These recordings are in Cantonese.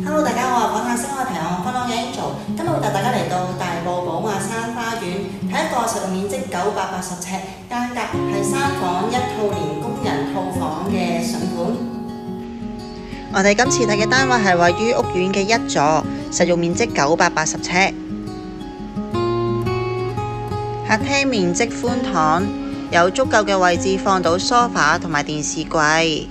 Hello， 大家好，我係講下星愛平安分享嘅 Angel， 今日會帶大家嚟到大埔寶華山花園，睇一個實用面積980尺，間隔係3房1套連工人套房嘅筍盤。我哋今次睇嘅單位係位於屋苑嘅1座，實用面積980尺，客廳面積寬敞，有足夠嘅位置放到梳化同埋電視櫃。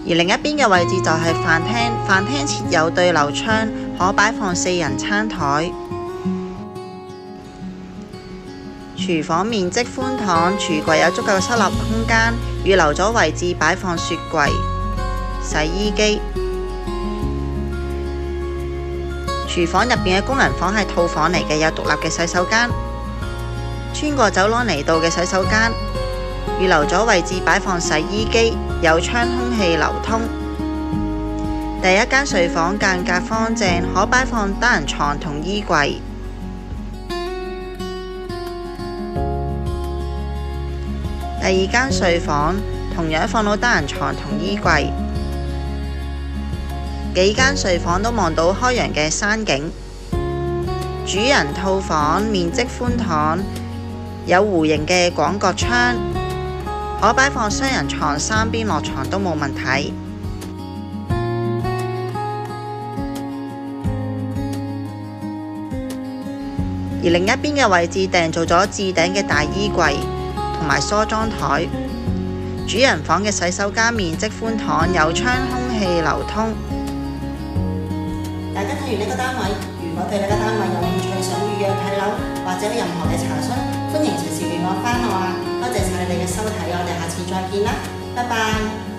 而另一邊嘅位置就係飯廳，飯廳設有對流窗，可擺放4人餐台。廚房面積寬敞，廚櫃有足夠嘅收納空間，預留咗位置擺放雪櫃、洗衣機。廚房入邊嘅工人房係套房嚟嘅，有獨立嘅洗手間。穿過走廊嚟到嘅洗手間，預留咗位置擺放洗衣機，有窗空氣流通。第一間睡房間隔方正，可擺放單人床同衣櫃。第二間睡房同樣放到單人床同衣櫃。幾間睡房都望到開揚嘅山景。主人套房面積寬敞，有弧形嘅廣角窗，可擺放雙人床，三邊落床都冇問題。而另一邊嘅位置訂做咗置頂嘅大衣櫃同埋梳妝台。主人房嘅洗手間面積寬敞，有窗空氣流通。大家睇完呢個單位，如果對呢個單位有興趣，想預約睇樓或者有任何嘅查詢，歡迎隨時聯絡返我啊！多謝晒你哋嘅收睇，我哋下次再見啦，拜拜。